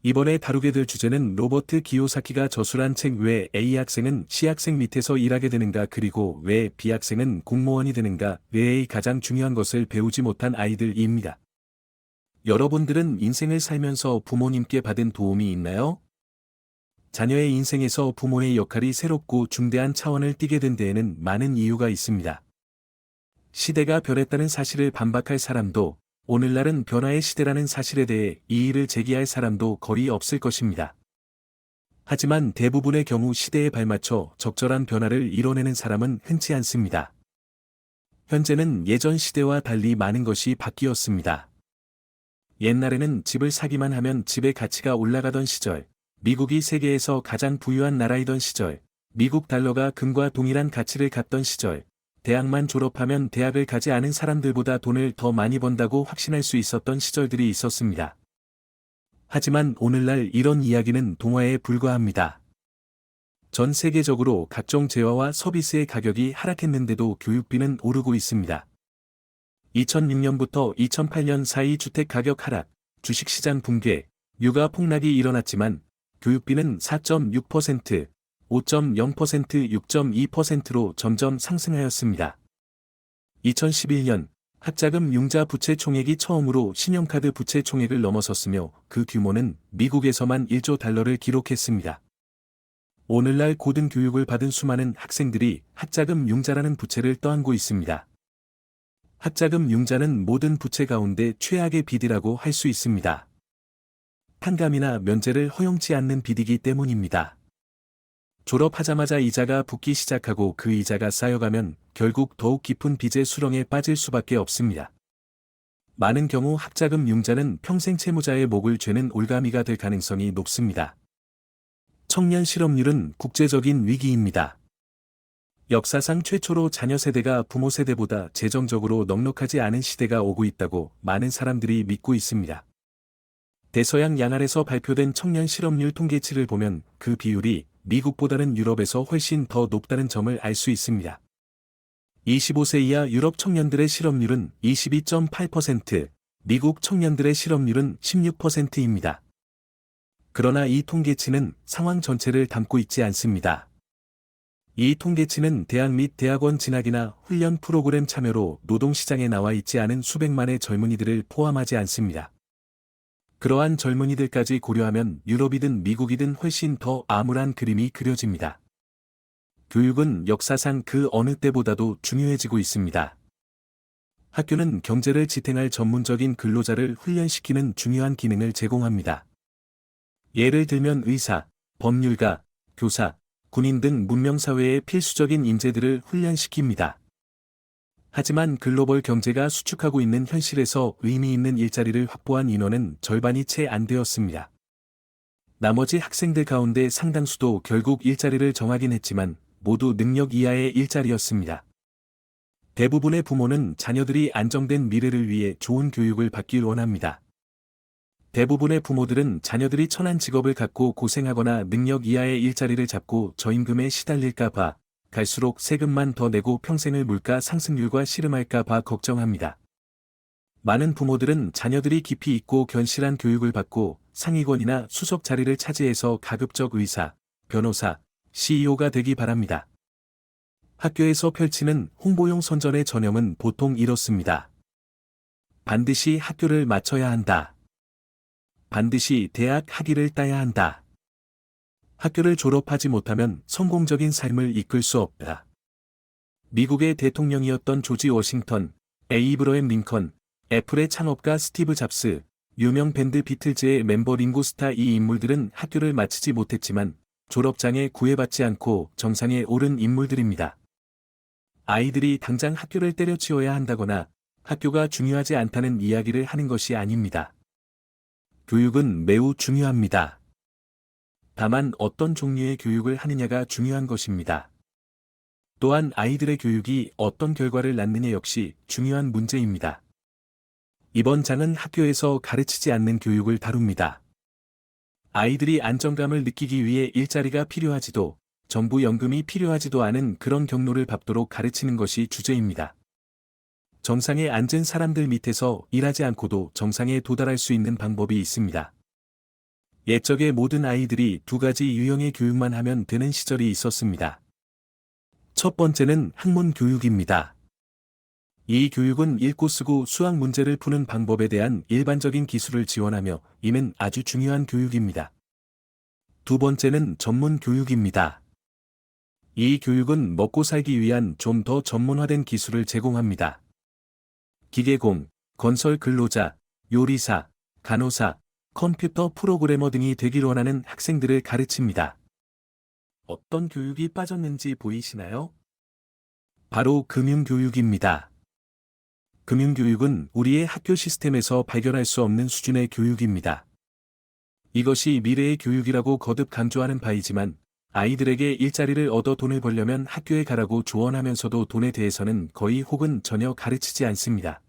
이번에 다루게 될 주제는 로버트 기요사키가 저술한 책 왜 A학생은 C학생 밑에서 일하게 되는가 그리고 왜 B학생은 공무원이 되는가 의 가장 중요한 것을 배우지 못한 아이들입니다. 여러분들은 인생을 살면서 부모님께 받은 도움이 있나요? 자녀의 인생에서 부모의 역할이 새롭고 중대한 차원을 띠게 된 데에는 많은 이유가 있습니다. 시대가 변했다는 사실을 반박할 사람도 오늘날은 변화의 시대라는 사실에 대해 이의를 제기할 사람도 거의 없을 것입니다. 하지만 대부분의 경우 시대에 발맞춰 적절한 변화를 이뤄내는 사람은 흔치 않습니다. 현재는 예전 시대와 달리 많은 것이 바뀌었습니다. 옛날에는 집을 사기만 하면 집의 가치가 올라가던 시절, 미국이 세계에서 가장 부유한 나라이던 시절, 미국 달러가 금과 동일한 가치를 갖던 시절, 대학만 졸업하면 대학을 가지 않은 사람들보다 돈을 더 많이 번다고 확신할 수 있었던 시절들이 있었습니다. 하지만 오늘날 이런 이야기는 동화에 불과합니다. 전 세계적으로 각종 재화와 서비스의 가격이 하락했는데도 교육비는 오르고 있습니다. 2006년부터 2008년 사이 주택 가격 하락, 주식시장 붕괴, 유가 폭락이 일어났지만 교육비는 4.6%, 5.0%, 6.2%로 점점 상승하였습니다. 2011년 학자금 융자 부채 총액이 처음으로 신용카드 부채 총액을 넘어섰으며 그 규모는 미국에서만 1조 달러를 기록했습니다. 오늘날 고등교육을 받은 수많은 학생들이 학자금 융자라는 부채를 떠안고 있습니다. 학자금 융자는 모든 부채 가운데 최악의 빚이라고 할 수 있습니다. 탕감이나 면제를 허용치 않는 빚이기 때문입니다. 졸업하자마자 이자가 붙기 시작하고 그 이자가 쌓여가면 결국 더욱 깊은 빚의 수렁에 빠질 수밖에 없습니다. 많은 경우 학자금 융자는 평생 채무자의 목을 죄는 올가미가 될 가능성이 높습니다. 청년 실업률은 국제적인 위기입니다. 역사상 최초로 자녀 세대가 부모 세대보다 재정적으로 넉넉하지 않은 시대가 오고 있다고 많은 사람들이 믿고 있습니다. 대서양 양안에서 발표된 청년 실업률 통계치를 보면 그 비율이 미국보다는 유럽에서 훨씬 더 높다는 점을 알 수 있습니다. 25세 이하 유럽 청년들의 실업률은 22.8%, 미국 청년들의 실업률은 16%입니다. 그러나 이 통계치는 상황 전체를 담고 있지 않습니다. 이 통계치는 대학 및 대학원 진학이나 훈련 프로그램 참여로 노동시장에 나와 있지 않은 수백만의 젊은이들을 포함하지 않습니다. 그러한 젊은이들까지 고려하면 유럽이든 미국이든 훨씬 더 암울한 그림이 그려집니다. 교육은 역사상 그 어느 때보다도 중요해지고 있습니다. 학교는 경제를 지탱할 전문적인 근로자를 훈련시키는 중요한 기능을 제공합니다. 예를 들면 의사, 법률가, 교사, 군인 등 문명사회의 필수적인 인재들을 훈련시킵니다. 하지만 글로벌 경제가 수축하고 있는 현실에서 의미 있는 일자리를 확보한 인원은 절반이 채 안 되었습니다. 나머지 학생들 가운데 상당수도 결국 일자리를 정하긴 했지만 모두 능력 이하의 일자리였습니다. 대부분의 부모는 자녀들이 안정된 미래를 위해 좋은 교육을 받길 원합니다. 대부분의 부모들은 자녀들이 천한 직업을 갖고 고생하거나 능력 이하의 일자리를 잡고 저임금에 시달릴까 봐 갈수록 세금만 더 내고 평생을 물가 상승률과 씨름할까 봐 걱정합니다. 많은 부모들은 자녀들이 깊이 있고 견실한 교육을 받고 상위권이나 수석 자리를 차지해서 가급적 의사, 변호사, CEO가 되기 바랍니다. 학교에서 펼치는 홍보용 선전의 전형은 보통 이렇습니다. 반드시 학교를 마쳐야 한다. 반드시 대학 학위를 따야 한다. 학교를 졸업하지 못하면 성공적인 삶을 이끌 수 없다. 미국의 대통령이었던 조지 워싱턴, 에이브러햄 링컨, 애플의 창업가 스티브 잡스, 유명 밴드 비틀즈의 멤버 링고 스타 이 인물들은 학교를 마치지 못했지만 졸업장에 구애받지 않고 정상에 오른 인물들입니다. 아이들이 당장 학교를 때려치워야 한다거나 학교가 중요하지 않다는 이야기를 하는 것이 아닙니다. 교육은 매우 중요합니다. 다만 어떤 종류의 교육을 하느냐가 중요한 것입니다. 또한 아이들의 교육이 어떤 결과를 낳느냐 역시 중요한 문제입니다. 이번 장은 학교에서 가르치지 않는 교육을 다룹니다. 아이들이 안정감을 느끼기 위해 일자리가 필요하지도 정부 연금이 필요하지도 않은 그런 경로를 밟도록 가르치는 것이 주제입니다. 정상에 앉은 사람들 밑에서 일하지 않고도 정상에 도달할 수 있는 방법이 있습니다. 옛적의 모든 아이들이 두 가지 유형의 교육만 하면 되는 시절이 있었습니다. 첫 번째는 학문 교육입니다. 이 교육은 읽고 쓰고 수학 문제를 푸는 방법에 대한 일반적인 기술을 지원하며 이는 아주 중요한 교육입니다. 두 번째는 전문 교육입니다. 이 교육은 먹고 살기 위한 좀 더 전문화된 기술을 제공합니다. 기계공, 건설 근로자, 요리사, 간호사, 컴퓨터 프로그래머 등이 되길 원하는 학생들을 가르칩니다. 어떤 교육이 빠졌는지 보이시나요? 바로 금융교육입니다. 금융교육은 우리의 학교 시스템에서 발견할 수 없는 수준의 교육입니다. 이것이 미래의 교육이라고 거듭 강조하는 바이지만 아이들에게 일자리를 얻어 돈을 벌려면 학교에 가라고 조언하면서도 돈에 대해서는 거의 혹은 전혀 가르치지 않습니다.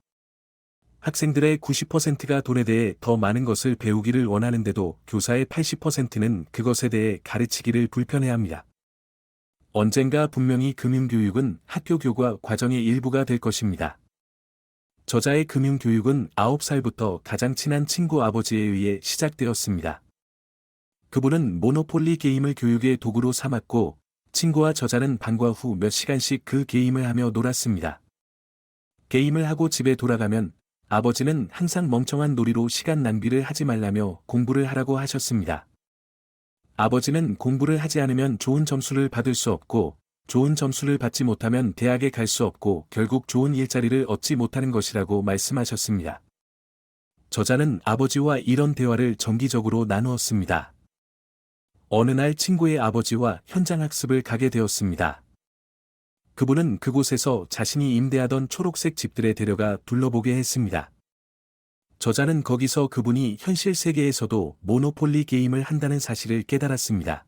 학생들의 90%가 돈에 대해 더 많은 것을 배우기를 원하는데도 교사의 80%는 그것에 대해 가르치기를 불편해합니다. 언젠가 분명히 금융교육은 학교 교과 과정의 일부가 될 것입니다. 저자의 금융교육은 9살부터 가장 친한 친구 아버지에 의해 시작되었습니다. 그분은 모노폴리 게임을 교육의 도구로 삼았고, 친구와 저자는 방과 후 몇 시간씩 그 게임을 하며 놀았습니다. 게임을 하고 집에 돌아가면 아버지는 항상 멍청한 놀이로 시간 낭비를 하지 말라며 공부를 하라고 하셨습니다. 아버지는 공부를 하지 않으면 좋은 점수를 받을 수 없고, 좋은 점수를 받지 못하면 대학에 갈 수 없고 결국 좋은 일자리를 얻지 못하는 것이라고 말씀하셨습니다. 저자는 아버지와 이런 대화를 정기적으로 나누었습니다. 어느 날 친구의 아버지와 현장학습을 가게 되었습니다. 그분은 그곳에서 자신이 임대하던 초록색 집들에 데려가 둘러보게 했습니다. 저자는 거기서 그분이 현실 세계에서도 모노폴리 게임을 한다는 사실을 깨달았습니다.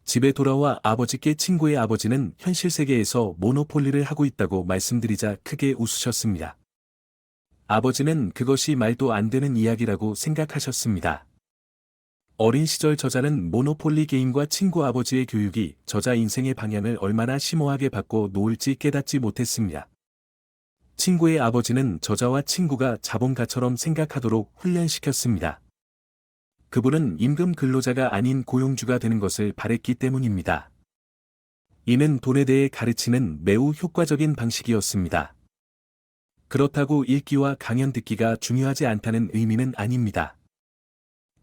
집에 돌아와 아버지께 친구의 아버지는 현실 세계에서 모노폴리를 하고 있다고 말씀드리자 크게 웃으셨습니다. 아버지는 그것이 말도 안 되는 이야기라고 생각하셨습니다. 어린 시절 저자는 모노폴리 게임과 친구 아버지의 교육이 저자 인생의 방향을 얼마나 심오하게 바꿔 놓을지 깨닫지 못했습니다. 친구의 아버지는 저자와 친구가 자본가처럼 생각하도록 훈련시켰습니다. 그분은 임금 근로자가 아닌 고용주가 되는 것을 바랬기 때문입니다. 이는 돈에 대해 가르치는 매우 효과적인 방식이었습니다. 그렇다고 읽기와 강연 듣기가 중요하지 않다는 의미는 아닙니다.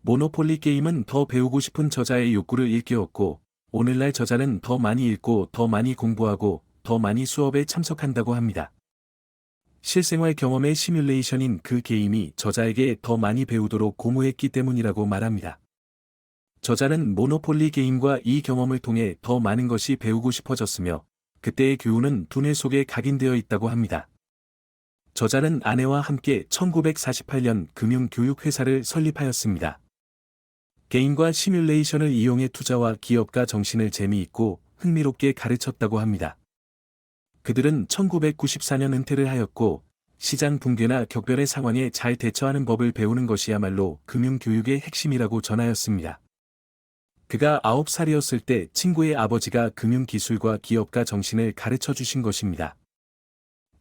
모노폴리 게임은 더 배우고 싶은 저자의 욕구를 일깨웠고, 오늘날 저자는 더 많이 읽고 더 많이 공부하고 더 많이 수업에 참석한다고 합니다. 실생활 경험의 시뮬레이션인 그 게임이 저자에게 더 많이 배우도록 고무했기 때문이라고 말합니다. 저자는 모노폴리 게임과 이 경험을 통해 더 많은 것이 배우고 싶어졌으며, 그때의 교훈은 두뇌 속에 각인되어 있다고 합니다. 저자는 아내와 함께 1948년 금융교육회사를 설립하였습니다. 게임과 시뮬레이션을 이용해 투자와 기업가 정신을 재미있고 흥미롭게 가르쳤다고 합니다. 그들은 1994년 은퇴를 하였고, 시장 붕괴나 격변의 상황에 잘 대처하는 법을 배우는 것이야말로 금융교육의 핵심이라고 전하였습니다. 그가 9살이었을 때 친구의 아버지가 금융기술과 기업가 정신을 가르쳐 주신 것입니다.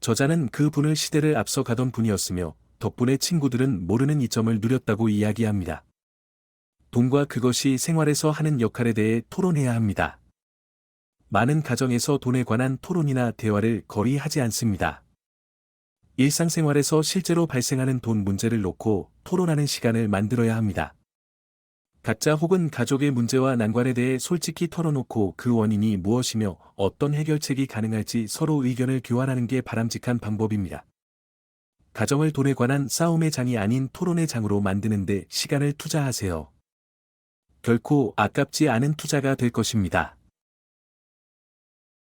저자는 그 분을 시대를 앞서 가던 분이었으며, 덕분에 친구들은 모르는 이점을 누렸다고 이야기합니다. 돈과 그것이 생활에서 하는 역할에 대해 토론해야 합니다. 많은 가정에서 돈에 관한 토론이나 대화를 거의 하지 않습니다. 일상생활에서 실제로 발생하는 돈 문제를 놓고 토론하는 시간을 만들어야 합니다. 각자 혹은 가족의 문제와 난관에 대해 솔직히 털어놓고 그 원인이 무엇이며 어떤 해결책이 가능할지 서로 의견을 교환하는 게 바람직한 방법입니다. 가정을 돈에 관한 싸움의 장이 아닌 토론의 장으로 만드는 데 시간을 투자하세요. 결코 아깝지 않은 투자가 될 것입니다.